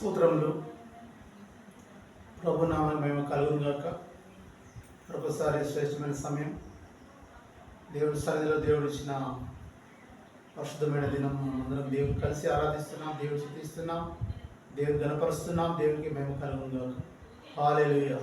స్తోత్రములు. ప్రభునామం మేము కలుగునుగాక. ఒకసారి శ్రేష్టమైన సమయం దేవుడి సన్నిధిలో దేవుడు ఇచ్చిన పరిశుద్ధమైన దినం అందరం దేవుడు కలిసి ఆరాధిస్తున్నాం, దేవుడు స్తుతిస్తున్నాం, దేవుడు గణపరుస్తున్నాం. దేవుడికి మేము కలుగునుగాక. హల్లెలూయా.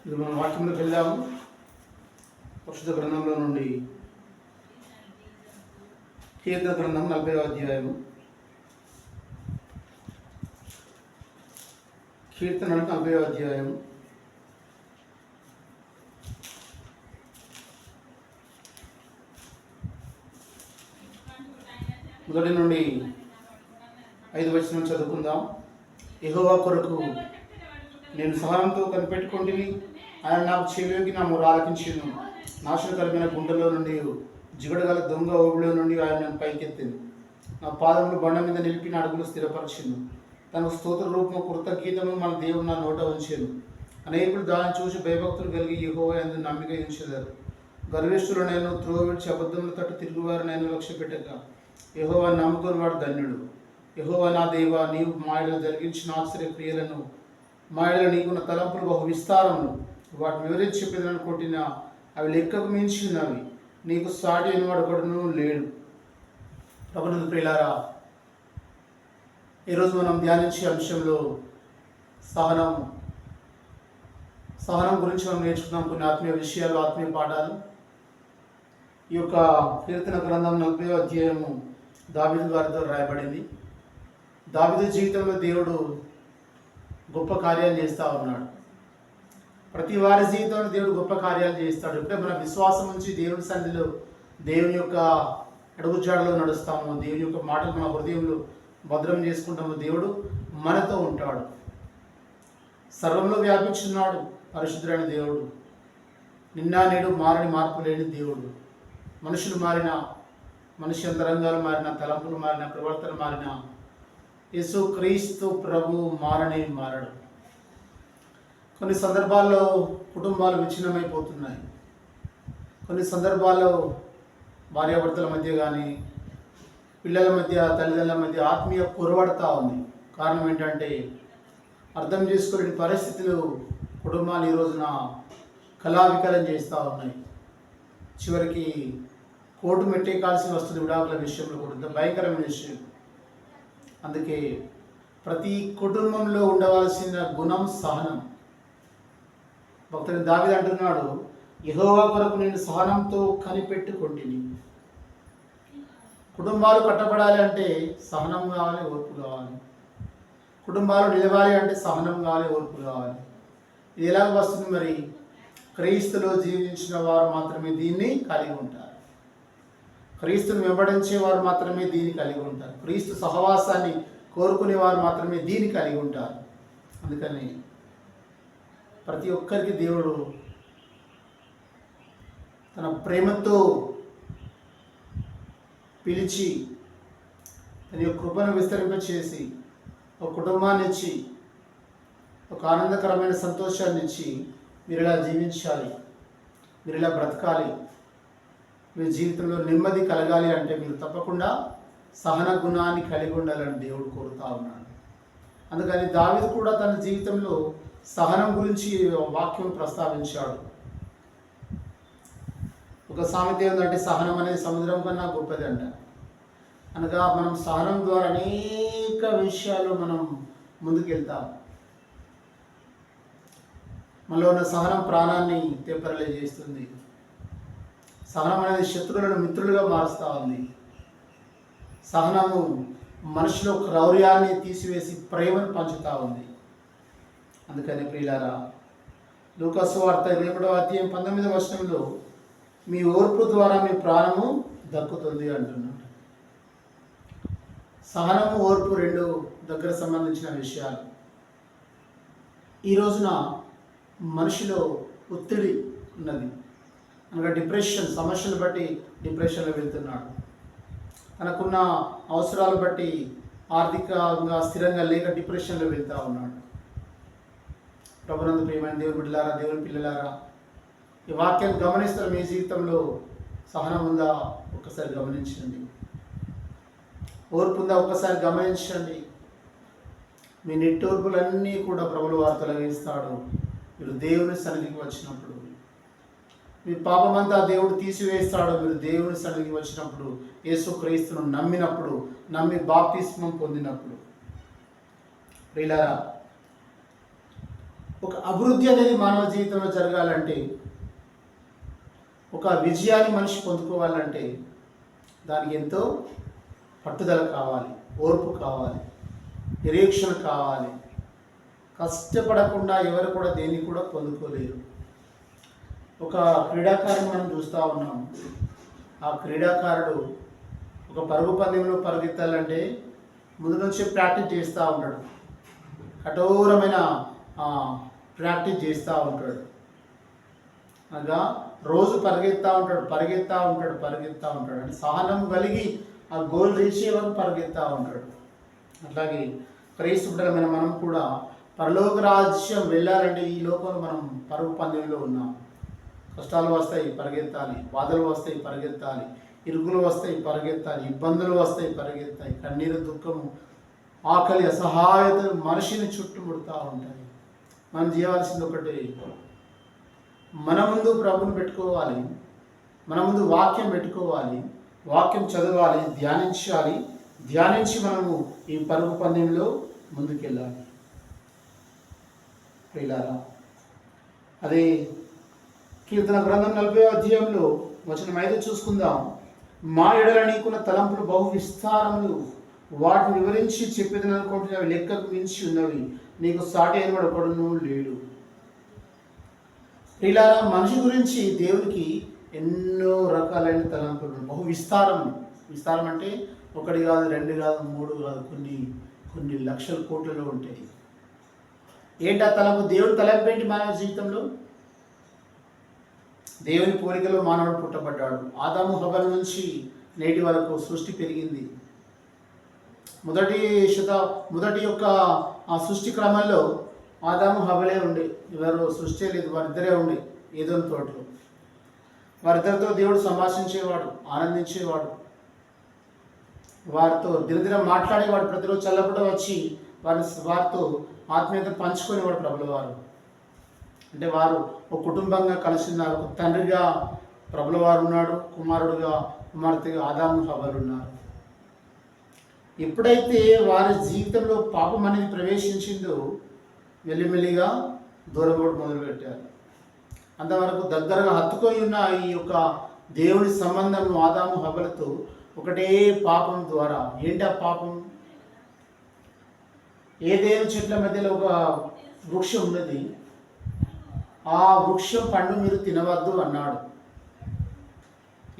ఇది మనం వాక్యంలోకి వెళ్దాము. పరిశుద్ధ గ్రంథంలో నుండి కీర్తన గ్రంథం 40వ అధ్యాయము. కీర్తనలు 40వ అధ్యాయం మొదటి నుండి 5 వచనం చదువుకుందాం. యెహోవా కొరకు నేను సహనంతో కనిపెట్టుకుంటుని, ఆయన నాకు చెవియోగి నా మొర ఆలకించెను. నాశనకరమైన గుండెలో నుండి, జిగడగల దొంగ ఊబిలో నుండి ఆయన నన్ను పైకెత్తింది. నా పాదములు బండ మీద నిలిపి నా అడుగులు స్థిరపరిచింది. తన స్తోత్ర రూపము కృతగీతము మన దేవుడు నా నోట ఉంచెను. అనేకులు దాన్ని చూసి భయభక్తులు కలిగి యెహోవా యందు నమ్మిక ఉంచెదరు. గర్విష్ఠులనైనా త్రోవ విడిచి అబద్ధముల తట్టు తిరుగువారినైనా లక్ష్య పెట్టక యెహోవా నమ్ముకుని వాడు ధన్యుడు. యెహోవా నా దేవా, నీవు మాయలో జరిగించిన ఆశ్చర్య క్రియలను, మాయలో నీకున్న తలంపులు బహు విస్తారములు. వాటిని వివరించి చెప్పేదనుకుంటున్నా అవి లెక్కకు మించి ఉన్నవి. నీకు సాటి అయినవాడు ఒకడును లేడు. ప్రభునందు ప్రియులారా, ఈరోజు మనం ధ్యానించే అంశంలో సహనం గురించి మనం నేర్చుకున్నాం. కొన్ని ఆత్మీయ విషయాలు, ఆత్మీయ పాఠాలు. ఈ యొక్క కీర్తన గ్రంథం 40వ అధ్యాయము దావీదు గారితో రాయబడింది. దావీదు జీవితంలో దేవుడు గొప్ప కార్యాలు చేస్తూ ఉన్నాడు. ప్రతి వారి జీవితంలో దేవుడు గొప్ప కార్యాలు చేస్తాడు. ఇప్పుడే మన విశ్వాసం నుంచి దేవుని సన్నిధిలో, దేవుని యొక్క అడుగుజాడలో నడుస్తాము, దేవుని యొక్క మాటలు మన హృదయంలో భద్రం చేసుకుంటాము. దేవుడు మనతో ఉంటాడు. సర్వంలో వ్యాపించున్నాడు పరిశుద్ధుడైన దేవుడు. నిన్న నేడు మారని, మార్పు లేని దేవుడు. మనుషులు మారిన, మనిషి అంతరంగాలు మారిన, తలంపులు మారిన, ప్రవర్తన మారిన, యేసు క్రీస్తు ప్రభు మారడు. కొన్ని సందర్భాల్లో కుటుంబాలు విచ్ఛిన్నమైపోతున్నాయి. కొన్ని సందర్భాల్లో భార్యాభర్తల మధ్య కానీ, పిల్లల మధ్య, తల్లిదండ్రుల మధ్య ఆత్మీయ పొరబడతా ఉంది. కారణం ఏంటంటే, అర్థం చేసుకునే పరిస్థితులు కుటుంబాన్ని ఈ రోజున కళావికలం చేస్తూ ఉన్నాయి. చివరికి కోర్టు మెట్టేకాల్సి వస్తుంది విడాకుల విషయంలో కూడా. భయంకరమైన విషయం. అందుకే ప్రతి కుటుంబంలో ఉండవలసిన గుణం సహనం. భక్తుడు దావీదు అంటున్నాడు, యెహోవా కొరకు నేను సహనంతో కనిపెట్టుకుంటుని. కుటుంబాలు కట్టబడాలి అంటే సహనం కావాలి, ఓర్పు కావాలి. కుటుంబాలు నిలవాలి అంటే సహనం కావాలి, ఓర్పు కావాలి. ఇది ఎలాగ వస్తుంది మరి? క్రీస్తులో జీవించిన వారు మాత్రమే దీన్ని కలిగి ఉంటారు. క్రీస్తుని వెంబడించే వారు మాత్రమే దీన్ని కలిగి ఉంటారు. క్రీస్తు సహవాసాన్ని కోరుకునే వారు మాత్రమే దీన్ని కలిగి ఉంటారు. అందుకని ప్రతి ఒక్కరికి దేవుడు తన ప్రేమతో పిలిచి, తన యొక్క కృపను విస్తరింపచేసి, ఒక కుటుంబాన్ని ఇచ్చి, ఒక ఆనందకరమైన సంతోషాన్ని ఇచ్చి, మీరు ఇలా జీవించాలి, మీరు ఇలా బ్రతకాలి, మీ జీవితంలో నెమ్మది కలగాలి అంటే మీరు తప్పకుండా సహన గుణాన్ని కలిగి ఉండాలని దేవుడు కోరుతా ఉన్నాడు. అందుకని దావీదు కూడా తన జీవితంలో సహనం గురించి వాక్యం ప్రస్తావించాడు. ఒక సామెత ఏంటంటే, సహనం అనేది సముద్రం కన్నా గొప్పది అంట. అనగా మనం సహనం ద్వారా అనేక విషయాలు మనం ముందుకెళ్తాం. మనలో ఉన్న సహనం ప్రాణాన్ని తెప్పరలే చేస్తుంది. సహనం అనేది శత్రువులను మిత్రులుగా మారుస్తూ ఉంది. సహనము మనిషిలో క్రౌర్యాన్ని తీసివేసి ప్రేమను పంచుతూ ఉంది. అందుకని ప్రియులారా, లూకా సువార్త 21వ అధ్యాయం 19వ వచనంలో మీ ఓర్పు ద్వారా మీ ప్రాణము దక్కుతుంది అంటున్నాడు. సహనము, ఓర్పు రెండు దగ్గర సంబంధించిన విషయాలు. ఈ రోజున మనిషిలో ఒత్తిడి ఉన్నది. అనగా డిప్రెషన్, సమస్యలు బట్టి డిప్రెషన్లో వెళ్తున్నాడు. తనకున్న అవసరాలు బట్టి ఆర్థికంగా స్థిరంగా లేక డిప్రెషన్లో వెళ్తూ ఉన్నాడు. ప్రభునందు ప్రియమైన దేవుని బిడ్డలారా, దేవుని పిల్లలారా, ఈ వాక్యాన్ని గమనిస్తున్న మీ జీవితంలో సహనం ఉందా ఒక్కసారి గమనించండి. ఓర్పు ఉందా ఒక్కసారి గమనించండి. మీ నిట్టూర్పులన్నీ కూడా ప్రభువు వారు తొలగిస్తాడు. మీరు దేవుని సన్నిధికి వచ్చినప్పుడు మీ పాపమంతా దేవుడు తీసివేస్తాడు. మీరు దేవుని సన్నిధికి వచ్చినప్పుడు, యేసుక్రీస్తును నమ్మినప్పుడు, నమ్మి బాప్తిస్మం పొందినప్పుడు. ప్రియులారా, ఒక అభివృద్ధి అనేది మానవ జీవితంలో జరగాలంటే, ఒక విజయాన్ని మనిషి పొందుకోవాలంటే దానికి ఎంతో పట్టుదల కావాలి, ఓర్పు కావాలి, నిరీక్షణ కావాలి. కష్టపడకుండా ఎవరు కూడా దేన్ని కూడా పొందుకోలేరు. ఒక క్రీడాకారుని మనం చూస్తూ ఉన్నాం. ఆ క్రీడాకారుడు ఒక పరుగు పందెంలో పరిగెత్తాలంటే ముందు నుంచి ప్రాక్టీస్ చేస్తూ ఉంటాడు. కఠోరమైన ప్రాక్టీస్ చేస్తూ ఉంటాడు. అనగా రోజు పరిగెత్తా ఉంటాడు. అంటే సహనం కలిగి ఆ గోల్ రీచ్ అయ్యే వరకు పరిగెత్తా ఉంటాడు. అట్లాగే క్రీస్తు బిడ్డలమైన మనం కూడా పరలోక రాజ్యం వెళ్ళాలంటే ఈ లోకంలో మనం పరుగు పందెంలో ఉన్నాం. కష్టాలు వస్తాయి, పరిగెత్తాలి. బాధలు వస్తాయి, పరిగెత్తాలి. ఇరుకులు వస్తాయి, పరిగెత్తాలి. ఇబ్బందులు వస్తాయి, పరిగెత్తాలి. కన్నీరు, దుఃఖము, ఆకలి, అసహాయతలు మనిషిని చుట్టుముడుతూ ఉంటాయి. మనం చేయాల్సింది ఒకటి, మన ముందు ప్రభుని పెట్టుకోవాలి, మన ముందు వాక్యం పెట్టుకోవాలి, వాక్యం చదవాలి, ధ్యానించి మనము ఈ పరుగు పందెంలో ముందుకెళ్ళాలి. ప్రియులారా, అదే కీర్తన గ్రంథం 40వ అధ్యాయంలో వచనం 5 చూసుకుందాం. మా ఎడల నీకున్న తలంపులు బహు విస్తారములు, వాటిని వివరించి చెప్పేది అనుకుంటున్న అవి లెక్కకు మించి ఉన్నవి, నీకు సాటి అయిన వాడు ఒకడును లేడు. ప్రియులారా, మనిషి గురించి దేవునికి ఎన్నో రకాలైన తలంపులు, బహు విస్తారం అంటే ఒకటి కాదు, 2 కాదు, 3 కాదు, కొన్ని లక్షల కోట్లలో ఉంటాయి. ఏంటా తలంపు? దేవుడు తలంపు ఏంటి? మానవ జీవితంలో దేవుని పోలికలో మానవుడు పుట్టబడ్డాడు. ఆదాము హవ్వల నుంచి నేటి వరకు సృష్టి పెరిగింది. మొదటి యొక్క ఆ సృష్టి క్రమంలో ఆదాము హవ్వలే ఉండే, ఎవరు సృష్టి లేదు, వారిద్దరే ఉండే ఏదోని తోటలో. వారిద్దరితో దేవుడు సంభాషించేవాడు, ఆనందించేవాడు, వారితో దినదినం మాట్లాడేవాడు. ప్రతిరోజు చల్లపూట వచ్చి వారితో ఆత్మీయత పంచుకునేవాడు ప్రభుల వారు. అంటే వారు ఒక కుటుంబంగా కలిసి ఉన్నారు. ఒక తండ్రిగా ప్రభుల వారు ఉన్నాడు, కుమార్తెగా ఆదాము హవ్వలు ఉన్నారు. ఎప్పుడైతే వారి జీవితంలో పాపం అనేది ప్రవేశించిందో మెల్లిమెల్లిగా దూరం కూడా మొదలుపెట్టారు. అంతవరకు దగ్గరగా హత్తుకొని ఉన్న ఈ యొక్క దేవుని సంబంధం ఆదాము హవ్వలతో ఒకటే పాపం ద్వారా. ఏంటి ఆ పాపం? ఏదేను చెట్ల మధ్యలో ఒక వృక్షం ఉన్నది, ఆ వృక్షం పండు మీరు తినవద్దు అన్నాడు.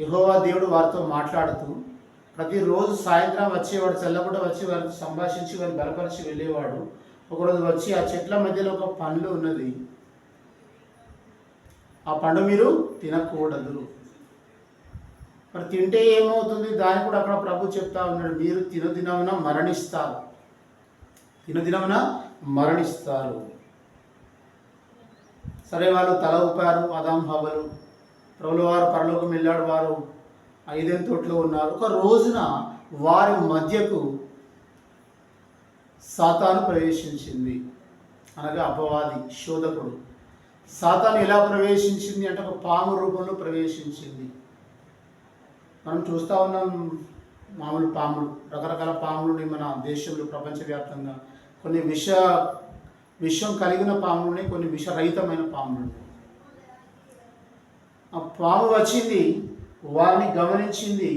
యెహోవా దేవుడు వారితో మాట్లాడుతూ ప్రతిరోజు సాయంత్రం వచ్చేవాడు, చల్లబుడ్డ వచ్చి వారితో సంభాషించి వారిని బలపరిచి వెళ్ళేవాడు. ఒకరోజు వచ్చి ఆ చెట్ల మధ్యలో ఒక పండు ఉన్నది, ఆ పండు మీరు తినకూడదు. మరి తింటే ఏమవుతుంది? దాన్ని కూడా అక్కడ ప్రభు చెప్తా ఉన్నాడు, మీరు తినదినమున మరణిస్తారు. సరే, వాళ్ళు తల ఊపారు, ఆదాము హవ్వలు. ప్రభుల వారు పరలోకం వెళ్ళాడు, వారు ఐదేని తోటలో ఉన్నారు. ఒక రోజున వారి మధ్యకు సాతాను ప్రవేశించింది, అనగా అపవాది, శోధకుడు. సాతాను ఎలా ప్రవేశించింది అంటే ఒక పాము రూపంలో ప్రవేశించింది. మనం చూస్తూ ఉన్నాం మామూలు పాములు, రకరకాల పాములని మన దేశంలో ప్రపంచవ్యాప్తంగా. కొన్ని విషం కలిగిన పాములని, కొన్ని విషరహితమైన పాములు. ఆ పాము వచ్చింది, వారిని గమనించింది.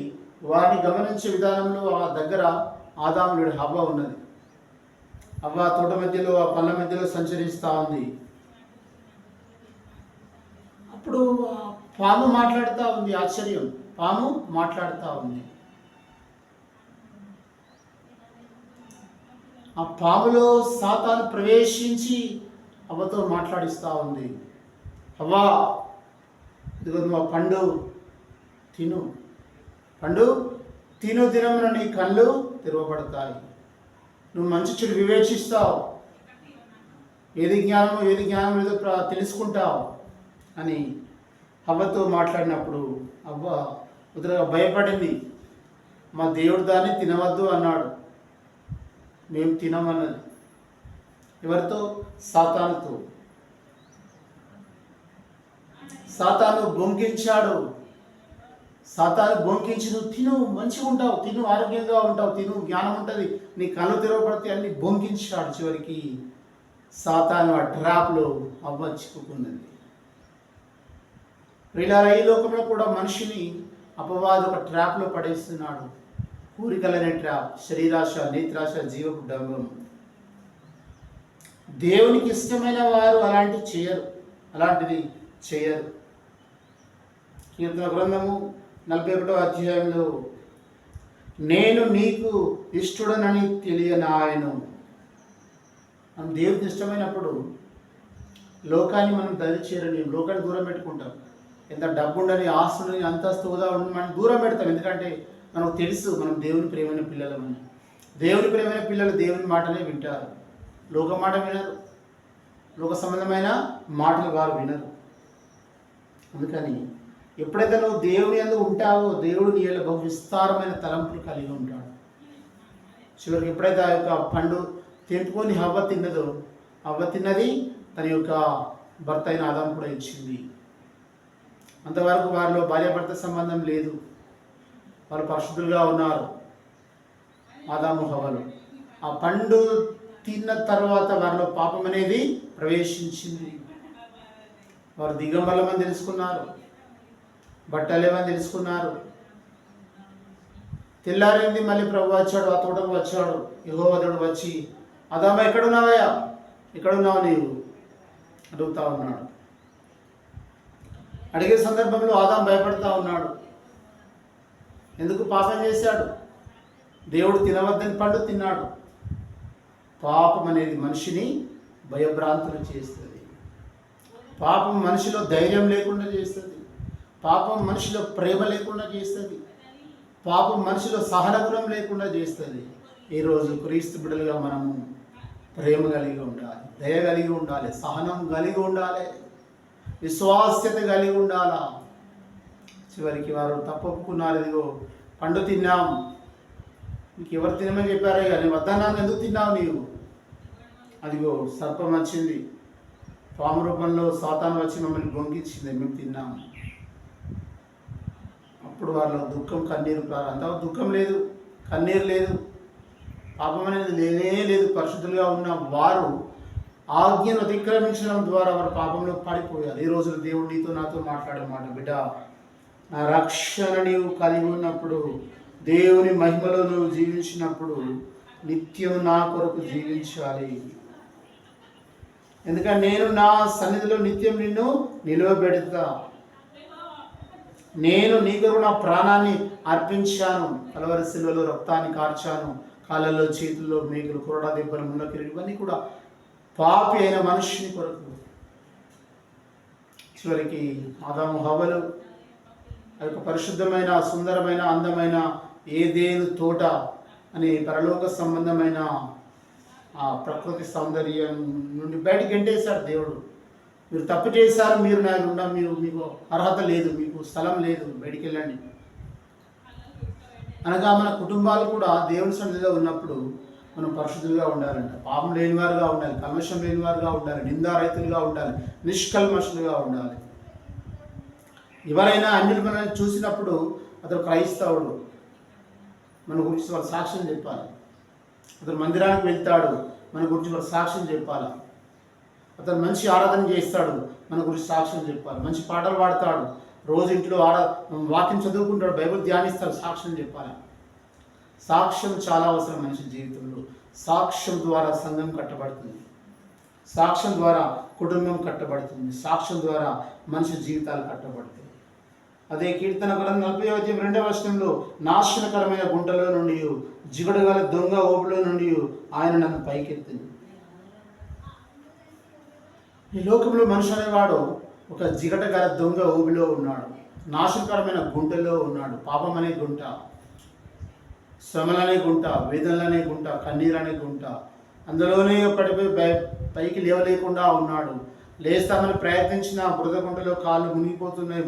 వారిని గమనించే విధానంలో ఆ దగ్గర ఆదాముడి హవ్వ ఉన్నది. హవ్వ తోట మధ్యలో, ఆ పళ్ళ మధ్యలో సంచరిస్తూ ఉంది. అప్పుడు పాము మాట్లాడుతూ ఉంది. ఆశ్చర్యం, పాము మాట్లాడుతూ ఉంది. ఆ పాములో సాతాను ప్రవేశించి అవ్వతో మాట్లాడిస్తూ ఉంది. అవ్వా, ఇదిగో నువ్వు ఆ పండు తిను, దినమున నీ కళ్ళు తెరవబడతాయి. నువ్వు మంచి చెడు వివేచిస్తావు, ఏది జ్ఞానం లేదో తెలుసుకుంటావు అని హవ్వతో మాట్లాడినప్పుడు అవ్వ ముద్రగా భయపడింది. మా దేవుడు దాన్ని తినవద్దు అన్నాడు. మేము తినమన్నది. ఎవరితో? సాతానుతో. సాతాను బొంకించాడు. సాతాను బొంకించి నువ్వు తిను, మంచిగా ఉంటావు, తిను, ఆరోగ్యంగా ఉంటావు, తిను, జ్ఞానం ఉంటుంది, నీ కళ్ళు తెరవబడితే అన్ని బొంకించాడు. చివరికి సాతాను ఆ ట్రాప్లో అవ్వ చిక్కుకున్నది. ప్రియులారా, ఈ లోకంలో కూడా మనిషిని అపవాది ఒక ట్రాప్లో పడేస్తున్నాడు. కోరికలనే ట్రాప్, శరీరాశ, నేత్రాశ, జీవపు డంబం. దేవునికి ఇష్టమైన వారు అలాంటిది చేయరు. కీర్తన గ్రంథము 41వ అధ్యాయంలో నేను నీకు ఇష్టడనని తెలియనాయను. మనం దేవుడికి ఇష్టమైనప్పుడు లోకాన్ని మనం దరిచేరని, లోకాన్ని దూరం పెట్టుకుంటాం. ఎంత డబ్బుండని, ఆస్తులని, అంతస్తు హోదా ఉండి మనం దూరం పెడతాం. ఎందుకంటే మనకు తెలుసు మనం దేవుని ప్రేమైన పిల్లలమని. దేవుని ప్రేమైన పిల్లలు దేవుని మాటనే వింటారు, లోక మాట వినరు. లోక సంబంధమైన మాటలు వారు వినరు. అందుకని ఎప్పుడైతే నువ్వు దేవుని యందు ఉంటావో దేవుడు నీ బహు విస్తారమైన తలంపులు కలిగి ఉంటాడు. చివరికి ఎప్పుడైతే ఆ యొక్క పండు తెంపుకొని హవ్వ తిన్నదో, హవ్వ తిన్నది తన యొక్క భర్త అయిన ఆదాము కూడా ఇచ్చింది. అంతవరకు వారిలో భార్యాభర్త సంబంధం లేదు, వారు పరిశుద్ధులుగా ఉన్నారు. ఆదాము హవ్వలు ఆ పండు తిన్న తర్వాత వారిలో పాపం అనేది ప్రవేశించింది. వారు దిగంబరమని తెలుసుకున్నారు, బట్టలేమని తెలుసుకున్నారు. తెల్లారింది, మళ్ళీ ప్రభు వచ్చాడు, ఆ తోటకు వచ్చాడు. యెహోవా దేవుడు వచ్చి, ఆదాము ఎక్కడున్నావయ్యా, ఎక్కడున్నావు నీవు అడుగుతా ఉన్నాడు. అడిగే సందర్భంలో ఆదాము భయపడతా ఉన్నాడు. ఎందుకు? పాపం చేశాడు. దేవుడు తినవద్దని పండు తిన్నాడు. పాపం అనేది మనిషిని భయభ్రాంతులు చేస్తుంది. పాపం మనిషిలో ధైర్యం లేకుండా చేస్తుంది. పాపం మనిషిలో ప్రేమ లేకుండా చేస్తుంది. పాపం మనిషిలో సహన గుణం లేకుండా చేస్తుంది. ఈరోజు క్రీస్తు బిడ్డలుగా మనము ప్రేమ కలిగి ఉండాలి, దయ కలిగి ఉండాలి, సహనం కలిగి ఉండాలి, విశ్వాస్యత కలిగి ఉండాలా. చివరికి వారు తప్పొప్పుకున్నారు. ఇదిగో పండు తిన్నాం, నీకు ఎవరు తినమని చెప్పారే కానీ వద్దన్నాను, ఎందుకు తిన్నావు నీవు? అదిగో సర్పం వచ్చింది, పాము రూపంలో సాతాను వచ్చి మమ్మల్ని బొంకించింది, మేము తిన్నాము. అప్పుడు వారిలో దుఃఖం, కన్నీరు అంత దుఃఖం లేదు, కన్నీరు లేదు, పాపం అనేది లేనే లేదు. పరిశుద్ధులుగా ఉన్న వారు ఆజ్ఞను అతిక్రమించడం ద్వారా వారు పాపంలో పడిపోయారు. ఈ రోజున దేవుడు నీతో నాతో మాట్లాడే మాట, బిడ్డ, నా రక్షణ నీవు కలిగి ఉన్నప్పుడు, దేవుని మహిమలో నువ్వు జీవించినప్పుడు నిత్యం నా కొరకు జీవించాలి. ఎందుకంటే నేను నా సన్నిధిలో నిత్యం నిన్ను నిలువబెడతా. నేను నీ కొరకు నా ప్రాణాన్ని అర్పించాను, కలవరి శిలువలో రక్తాన్ని కార్చాను, కాళ్ళలో, చేతుల్లో మేకులు, కొరడా దెబ్బలు, ముళ్ళ కిరీటం, ఇవన్నీ కూడా పాపి అయిన మనుషుని కొరకు. చివరికి ఆదాము హవ్వలు ఆ యొక్క పరిశుద్ధమైన, సుందరమైన, అందమైన ఏదేను తోట అనే పరలోక సంబంధమైన ఆ ప్రకృతి సౌందర్యం నుండి బయటికి గెంటేశాడు దేవుడు. మీరు తప్పు చేశారు, మీరు నా గుండా మీకు అర్హత లేదు, మీకు స్థలం లేదు, బయటికి వెళ్ళండి అనగా మన కుటుంబాలు కూడా దేవుని సన్నిధిలో ఉన్నప్పుడు మనం పరిశుద్ధులుగా ఉండాలంట. పాపం లేనివారుగా ఉండాలి, కల్మషం లేనివారుగా ఉండాలి, నిందారహితులుగా ఉండాలి, నిష్కల్మషులుగా ఉండాలి. ఎవరైనా అన్యులు మనల్ని చూసినప్పుడు అతను క్రైస్తవుడు, మన గురించి వాళ్ళు సాక్ష్యం చెప్పాలి. అతను మందిరానికి వెళ్తాడు, మన గురించి వాళ్ళు సాక్ష్యం చెప్పాలి. అతను మంచి ఆరాధన చేస్తాడు, మన గురించి సాక్ష్యం చెప్పాలి. మంచి పాటలు పాడతాడు, రోజు ఇంట్లో వాక్యం చదువుకుంటాడు, బైబిల్ ధ్యానిస్తాడు, సాక్ష్యం చెప్పాలి. సాక్ష్యం చాలా అవసరం మనిషి జీవితంలో. సాక్ష్యం ద్వారా సంఘం కట్టబడుతుంది, సాక్ష్యం ద్వారా కుటుంబం కట్టబడుతుంది, సాక్ష్యం ద్వారా మనిషి జీవితాలు కట్టబడుతుంది. అదే కీర్తన గ్రంథం 40:2 నాశనకరమైన గుంటలో నుండి, జిగడు గల దొంగ ఊపిలో నుండి ఆయన నన్ను పైకెత్తింది. ఈ లోకంలో మనిషి అనేవాడు ఒక జిగట గల దొంగ ఊబిలో ఉన్నాడు, నాశనకరమైన గుంటలో ఉన్నాడు. పాపం అనే గుంట, శ్రమలనే గుంట, వేదనలనే గుంట, కన్నీరనే గుంట, అందులోనే పడిపోయి పైకి లేవలేకుండా ఉన్నాడు. లేస్తామని ప్రయత్నించిన బురద గుంటలో కాళ్ళు మునిగిపోతున్నాయి.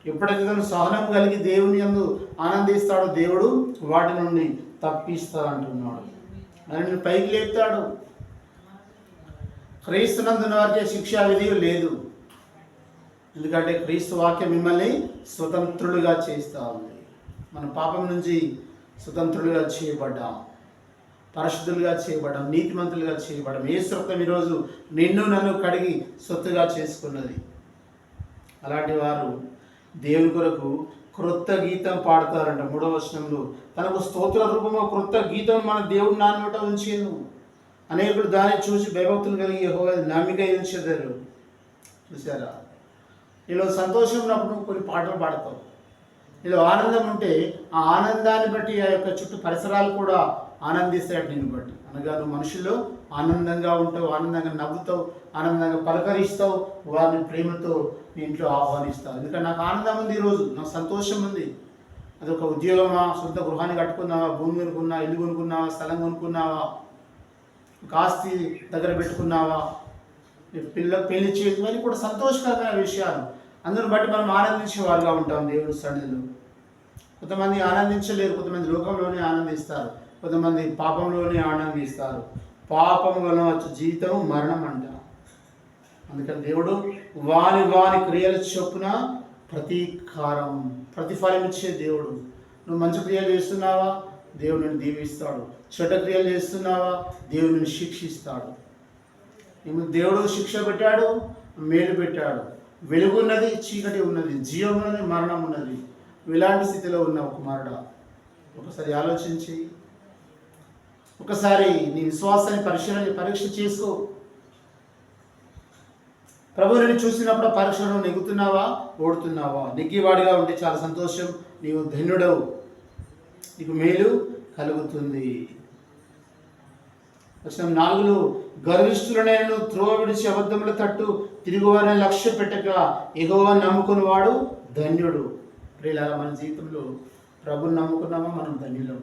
ఎప్పుడైతే తను సహనం కలిగి దేవుని యందు ఆనందిస్తాడో దేవుడు వాటి నుండి తప్పిస్తాడు అంటున్నాడు. ఆయన పైకి లేపుతాడు. క్రీస్తునందున్న వారికి శిక్షా విధి లేదు. ఎందుకంటే క్రీస్తు వాక్యం మిమ్మల్ని స్వతంత్రులుగా చేస్తూ ఉంది. మన పాపం నుంచి స్వతంత్రులుగా చేయబడ్డాం, పరిశుద్ధులుగా చేయబడ్డాం, నీతిమంతులుగా చేయబడ్డాం. యేసు రక్తం ఈరోజు నిన్ను నన్ను కడిగి సొత్తుగా చేసుకున్నది. అలాంటి వారు దేవుని కొరకు క్రొత్త గీతం పాడతారంట. 3వ వచనంలో తనకు స్తోత్ర రూపంలో క్రొత్త గీతం మన దేవుడు నాన్నట ఉంచేను. అనేకులు దాన్ని చూసి భయభక్తులు కలిగి యెహోవా నమ్మిక ఉంచెదరు. చూసారా, నీలో సంతోషం ఉన్నప్పుడు కొన్ని పాటలు పాడతావు. నీలో ఆనందం ఉంటే ఆ ఆనందాన్ని బట్టి ఆ యొక్క చుట్టూ పరిసరాలు కూడా ఆనందిస్తాడు నిన్ను బట్టి. అనగా నువ్వు మనుషుల్లో ఆనందంగా ఉంటావు, ఆనందంగా నవ్వుతావు, ఆనందంగా పలకరిస్తావు, వారిని ప్రేమతో నీ ఇంట్లో ఆహ్వానిస్తావు. ఎందుకంటే నాకు ఆనందం ఉంది, ఈరోజు నాకు సంతోషం ఉంది. అదొక ఉద్యోగమా, సొంత గృహాన్ని కట్టుకున్నావా, భూమి కొనుక్కున్నావా, ఇల్లు కొనుక్కున్నావా, స్థలం కొనుక్కున్నావా, ఒక ఆస్తి దగ్గర పెట్టుకున్నావా, పెళ్లి చేయడం కూడా సంతోషకరమైన విషయాలు. అందుని బట్టి మనం ఆనందించే వారుగా ఉంటాం దేవుని సన్నిధిలో. కొంతమంది ఆనందించలేరు, కొంతమంది లోకంలోనే ఆనందిస్తారు, కొంతమంది పాపంలోనే ఆనందిస్తారు. పాపం వలన వచ్చే జీవితం మరణం అంట. అందుకని దేవుడు వాని క్రియల చొప్పున ప్రతిఫలం ఇచ్చే దేవుడు. నువ్వు మంచి క్రియలు చేస్తున్నావా, దేవుడిని దీవిస్తాడు. చెడ్డ క్రియలు చేస్తున్నావా, దేవుడిని శిక్షిస్తాడు. దేవుడు శిక్ష పెట్టాడు, మేలు పెట్టాడు. వెలుగు ఉన్నది, చీకటి ఉన్నది, జీవం ఉన్నది, మరణం ఉన్నది. ఇలాంటి స్థితిలో ఉన్నావు కుమారుడా. ఒకసారి ఆలోచించి, ఒకసారి నీ విశ్వాసాన్ని పరీక్ష చేసుకో. ప్రభువుని చూసినప్పుడు పరీక్షను నెగ్గుతున్నావా, ఓడుతున్నావా? నెగ్గివాడిగా ఉంటే చాలా సంతోషం, నీవు ధన్యుడవు, నీకు మేలు కలుగుతుంది. వచనం 4, గర్విష్ఠులనైనను త్రోవ విడిచి అబద్ధముల తట్టు తిరుగువారిని లక్ష్య పెట్టక యెహోవాను నమ్ముకుని వాడు ధన్యుడు. ప్రియులారా, మన జీవితంలో ప్రభుని నమ్ముకున్నామా మనం ధన్యులం.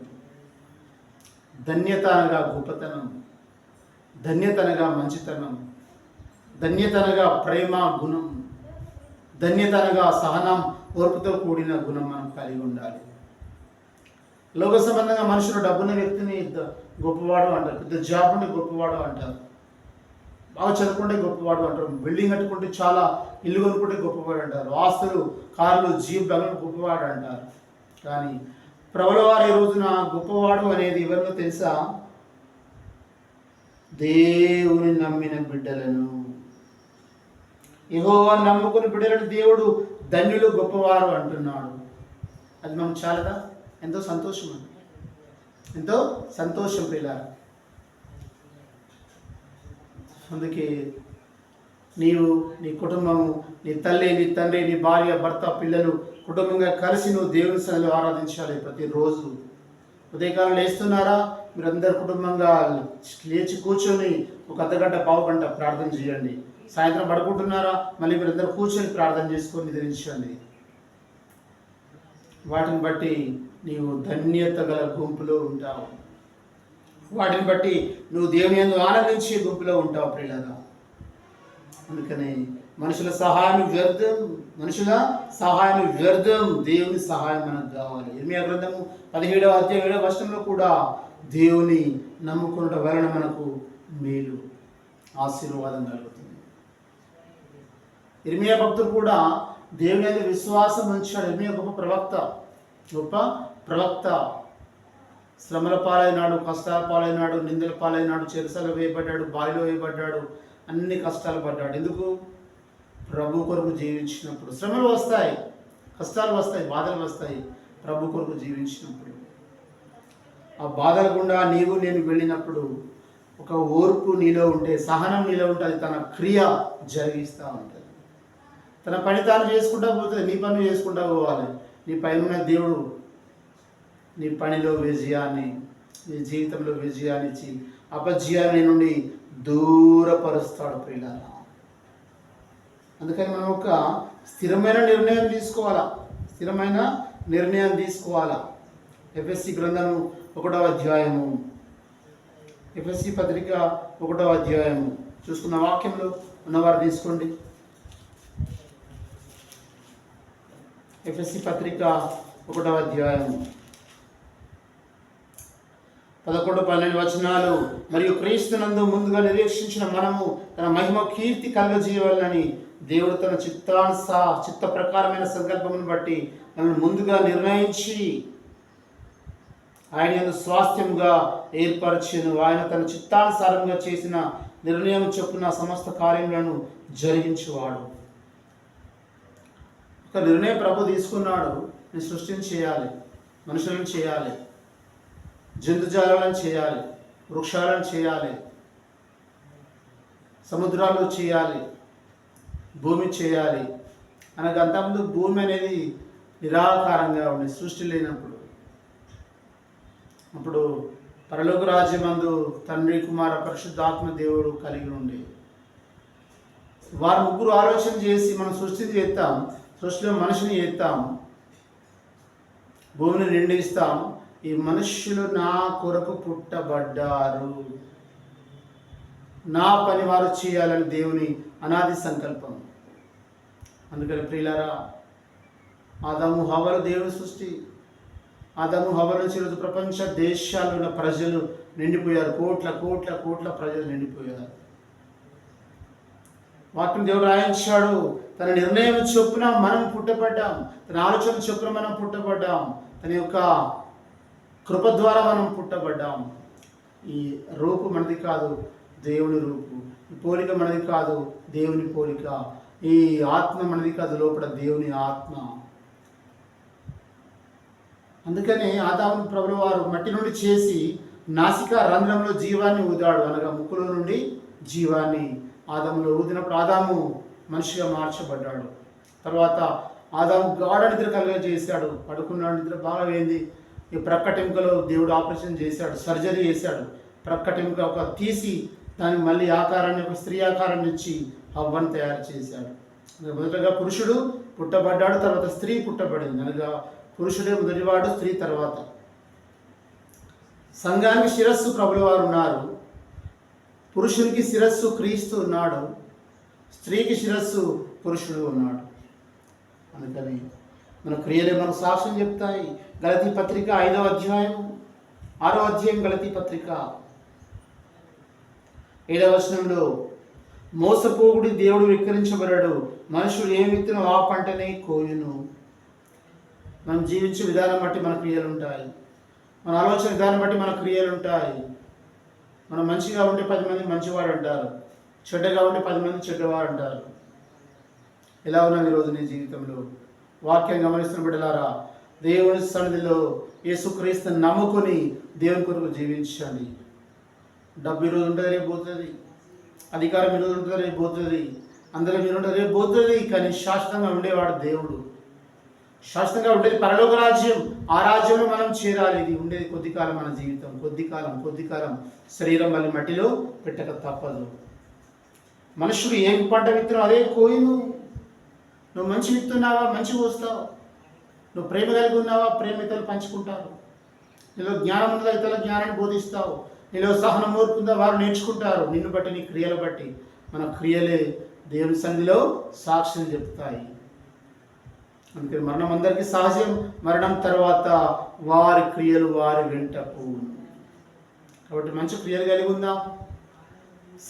ధన్యత అనగా గొప్పతనం, ధన్యత అనగా మంచితనం, ధన్యత అనగా ప్రేమ గుణం, ధన్యత అనగా సహనం, ఓర్పుతో కూడిన గుణం మనం కలిగి ఉండాలి. లోక సంబంధంగా మనుషులు డబ్బున్న వ్యక్తిని గొప్పవాడు అంటారు, పెద్ద జాబ్ ఉంటే గొప్పవాడు అంటారు, బాగా చదువుకుంటే గొప్పవాడు అంటారు, బిల్డింగ్ కట్టుకుంటే చాలా ఇల్లు కొనుక్కుంటే గొప్పవాడు అంటారు, ఆస్తులు, కార్లు, జీప్ బంగ్లాలు గొప్పవాడు అంటారు. కానీ ప్రభుల వారు ఈ రోజున గొప్పవాడు అనేది ఎవరినో తెలుసా? దేవుని నమ్మిన బిడ్డలను, యెహోవాను నమ్ముకుని బిడ్డలను దేవుడు ధన్యులు, గొప్పవారు అంటున్నాడు. అది మనం చాలదా? ఎంతో సంతోషం అండి, ఎంతో సంతోషం పిల్లలు. అందుకే నీవు, నీ కుటుంబము, నీ తల్లి, నీ తండ్రి, నీ భార్య, భర్త, పిల్లలు కుటుంబంగా కలిసి నువ్వు దేవుని సన్నిధిలో ఆరాధించాలి ప్రతిరోజు. ఉదయకాలం లేస్తున్నారా? మీరందరు కుటుంబంగా లేచి కూర్చొని ఒక అర్ధగంట, పావు గంట ప్రార్థన చేయండి. సాయంత్రం పడుకుంటున్నారా? మళ్ళీ మీరందరూ కూర్చొని ప్రార్థన చేసుకొని నిద్రించండి. వాటిని బట్టి నీవు ధన్యత గల గుంపులో ఉంటావు. వాటిని బట్టి నువ్వు దేవుని యందు ఆనందించే గుంపులో ఉంటావు ప్రియులారా. అందుకని మనుషుల సహాయం వ్యర్థం, దేవుని సహాయం మనకు కావాలి. ఇర్మియా గ్రంథము 17వ అధ్యాయం 7వ వచనంలో కూడా దేవుని నమ్ముకున్నట వలన మనకు మేలు, ఆశీర్వాదం కలుగుతుంది. ఇర్మియా భక్తుడు కూడా దేవుని యందు విశ్వాసం ఉంచాడు. ఇర్మియా గొప్ప ప్రవక్త. శ్రమల పాలైనాడు, కష్టాల పాలైనాడు, నిందల పాలైనాడు, చెరసలు వేయబడ్డాడు, బావిలో వేయబడ్డాడు, అన్ని కష్టాలు పడ్డాడు. ఎందుకు? ప్రభు కొరకు జీవించినప్పుడు. శ్రమలు వస్తాయి, కష్టాలు వస్తాయి, బాధలు వస్తాయి. ప్రభు కొరకు జీవించినప్పుడు, ఆ బాధల గుండా నీవు నేను వెళ్ళినప్పుడు ఒక ఓర్పు నీలో ఉంటే, సహనం నీలో ఉంటే, అది తన క్రియ జరిగిస్తూ ఉంటుంది. తన పని తాను చేసుకుంటా పోతుంది, నీ పని చేసుకుంటా పోవాలి. నీ పైన దేవుడు నీ పనిలో విజయాన్ని, నీ జీవితంలో విజయాన్ని ఇచ్చి అపజయాన్ని నుండి దూరపరుస్తాడు ప్రియులారా. అందుకని మనం ఒక స్థిరమైన నిర్ణయం తీసుకోవాలా. ఎఫ్ఎస్సి గ్రంథము 1వ అధ్యాయము, ఎఫ్ఎస్సి పత్రిక 1వ అధ్యాయము చూసుకున్న వాక్యంలో ఉన్నవారు తీసుకోండి. ఎఫ్ఎస్సి పత్రిక 1వ అధ్యాయము 11-12 వచనాలు. మరియు క్రీస్తునందు ముందుగా నిరీక్షించిన మనము తన మహిమ కీర్తి కలుగజేయవలనని దేవుడు తన చిత్త ప్రకారమైన సంకల్పమును బట్టి మనల్ని ముందుగా నిర్ణయించి ఆయన యందు స్వాస్థ్యముగా ఏర్పరచెను. ఆయన తన చిత్తానుసారంగా చేసిన నిర్ణయం చొప్పున సమస్త కార్యములను జరిగించువాడు. ఒక నిర్ణయం ప్రభు తీసుకున్నాడు. నేను సృష్టిని చేయాలి, మనుషులను చేయాలి, జంతుజాలను చేయాలి, వృక్షాలను చేయాలి, సముద్రాలు చేయాలి, భూమి చేయాలి అనగా అంతకుముందు భూమి అనేది నిరాకారంగా ఉండే, సృష్టి లేనప్పుడు. అప్పుడు పరలోక రాజ్యమందు తండ్రి, కుమార, పరిశుద్ధాత్మ దేవుడు కలిగి ఉండే వారు ముగ్గురు ఆలోచన చేసి మనం సృష్టిని చేస్తాం, సృష్టిలో మనిషిని చేస్తాం, భూమిని నిండిస్తాం. ఈ మనుష్యులు నా కొరకు పుట్టబడ్డారు, నా పని వారు చేయాలని దేవుని అనాది సంకల్పం. అందుకని ప్రియులారా, ఆదాము హవ్వలు దేవుని సృష్టి. ఆదాము హవ్వల నుంచి ఈరోజు ప్రపంచ దేశాల్లో ఉన్న ప్రజలు నిండిపోయారు. కోట్ల కోట్ల కోట్ల ప్రజలు నిండిపోయారు. వాటిని దేవుడు రాయించాడు. తన నిర్ణయం చొప్పున మనం పుట్టబడ్డాం, తన ఆలోచన చొప్పున మనం పుట్టబడ్డాం, తన యొక్క కృప ద్వారా మనం పుట్టబడ్డాం. ఈ రూపు మనది కాదు, దేవుని రూపు. ఈ పోలిక మనది కాదు, దేవుని పోలిక. ఈ ఆత్మ మనది కాదు, లోపల దేవుని ఆత్మ. అందుకని ఆదాము ప్రభువు వారు మట్టి నుండి చేసి నాసికా రంధ్రంలో జీవాన్ని ఊదాడు, అనగా ముక్కులో నుండి జీవాన్ని ఆదాములో ఊదినప్పుడు ఆదాము మనిషిగా మార్చబడ్డాడు. తర్వాత ఆదాము గాఢ నిద్ర కలుగజేశాడు. పడుకున్నాడు, నిద్ర బాగా పోయింది. ఈ ప్రక్కటెముకలో దేవుడు ఆపరేషన్ చేశాడు, సర్జరీ చేశాడు. ప్రక్కటెముక ఒక తీసి దానికి మళ్ళీ ఆకారాన్ని, ఒక స్త్రీ ఆకారాన్ని ఇచ్చి హవ్వను తయారు చేశాడు. మొదటగా పురుషుడు పుట్టబడ్డాడు, తర్వాత స్త్రీ పుట్టబడింది. అనగా పురుషుడే మొదటివాడు, స్త్రీ తర్వాత. సంఘానికి శిరస్సు ప్రభుల వారు ఉన్నారు. పురుషునికి శిరస్సు క్రీస్తు ఉన్నాడు, స్త్రీకి శిరస్సు పురుషుడు ఉన్నాడు. అందుకని మన క్రియలే మనకు సాక్ష్యం చెప్తాయి. గలతీ పత్రిక 5వ అధ్యాయం 6వ అధ్యాయం గలతీ పత్రిక 7వ వచనంలో, మోసపోగుడి దేవుడు వికరించబడడు, మనుషుడు ఏమి విత్తునో ఆ పంటనే కోయును. మనం జీవించే విధానం బట్టి మన క్రియలు ఉంటాయి, మన ఆలోచన విధానం బట్టి మన క్రియలు ఉంటాయి. మనం మంచిగా ఉంటే 10 మంది మంచివాడు అంటారు, చెడ్డగా ఉంటే 10 మంది చెడ్డవాడు అంటారు. ఎలా ఉన్నాం ఈరోజు నీ జీవితంలో? వాక్యం గమనిస్తున్న బిడ్డలారా, దేవుని సన్నిధిలో యేసుక్రీస్తుని నమ్ముకొని దేవుని కొరకు జీవించాలి. డబ్బు ఈరోజు ఉంటుంది, రేపు పోతుంది. అధికారం ఈరోజు ఉంటుంది, రేపు పోతుంది. అందరూ మీరు ఉంటుంది, రేపు పోతుంది. కానీ శాశ్వతంగా ఉండేవాడు దేవుడు. శాశ్వతంగా ఉండేది పరలోక రాజ్యం. ఆ రాజ్యంలో మనం చేరాలి. ఇది ఉండేది కొద్ది కాలం, మన జీవితం కొద్ది కాలం. శరీరం మళ్ళీ మట్టిలో పెట్టక తప్పదు. మనుషుడు ఏం పంట విత్తునో అదే కోయును. నువ్వు మంచి విత్తున్నావా, మంచి పోస్తావు. నువ్వు ప్రేమ కలిగి ఉన్నావా, ప్రేమ ఇతరులు పంచుకుంటారు. నీలో జ్ఞానం ఉందా, ఇతరుల జ్ఞానాన్ని బోధిస్తావు. నీలో సహనం ఓర్పుందా, వారు నేర్చుకుంటారు. నిన్ను బట్టి, నీ క్రియలు బట్టి. మన క్రియలే దేవుని సన్నిధిలో సాక్ష్యం చెప్తాయి. అందుకని మరణం అందరికీ సహజం. మరణం తర్వాత వారి క్రియలు వారి వెంట పోవును. కాబట్టి మంచి క్రియలు కలిగి ఉందాం.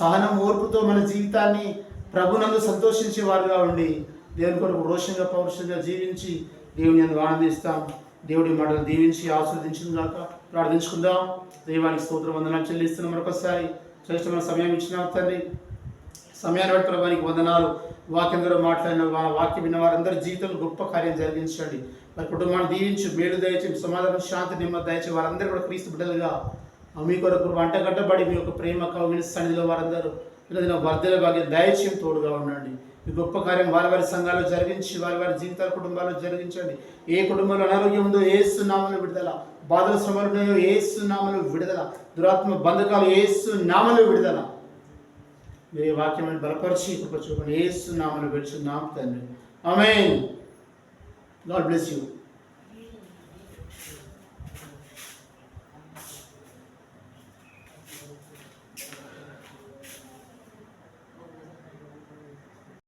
సహనం ఓర్పుతో మన జీవితాన్ని ప్రభునందు సంతోషించే వారుగా ఉండి దేవుని కొరకు రోషంగా పౌరుషంగా జీవించి దేవుని యందు ఆనందిస్తాం. దేవుడి మాటలు దీవించి ఆస్వాదించిన దాకా ప్రార్థించుకుందాం. దైవానికి స్తోత్రం వందనాలు చెల్లిస్తున్నాం. మరొకసారి శ్రేష్టమైన సమయం ఇచ్చిన తండ్రి, సమయాన్ని బట్టి ప్రభానికి వందనాలు. వాక్యం ద్వారా మాట్లాడిన వాక్యం విన్న వారందరి జీవితంలో గొప్ప కార్యం జరిగించండి. వారి కుటుంబాన్ని దీవించి, మేలు దయచేసి, సమాధానం, శాంతి, నెమ్మది దయచేసి వారందరూ కూడా క్రీస్తు బిడ్డలుగా మీ కొరకు వంటగట్టబడి మీ యొక్క ప్రేమ కవిని సన్నిధిలో వారందరూ వర్ధల భాగ్యం దయచేసి తోడుగా ఉండండి. ఈ గొప్ప కార్యం వారి వారి సంఘాల్లో జరిగించి, వారి వారి జీవితాల కుటుంబాల్లో జరిగించండి. ఏ కుటుంబంలో అనారోగ్యం ఉందో యేసు నామములో విడుదల, బాధల శ్రమలు ఉన్నాయో యేసు నామములో విడుదల, దురాత్మ బంధకాలు యేసు నామములో విడుదల. మీరు ఈ వాక్యాన్ని బలపరిచి కృప చూపండి. యేసు నామములో వేడుచున్నాము తండ్రి, ఆమేన్. God bless you.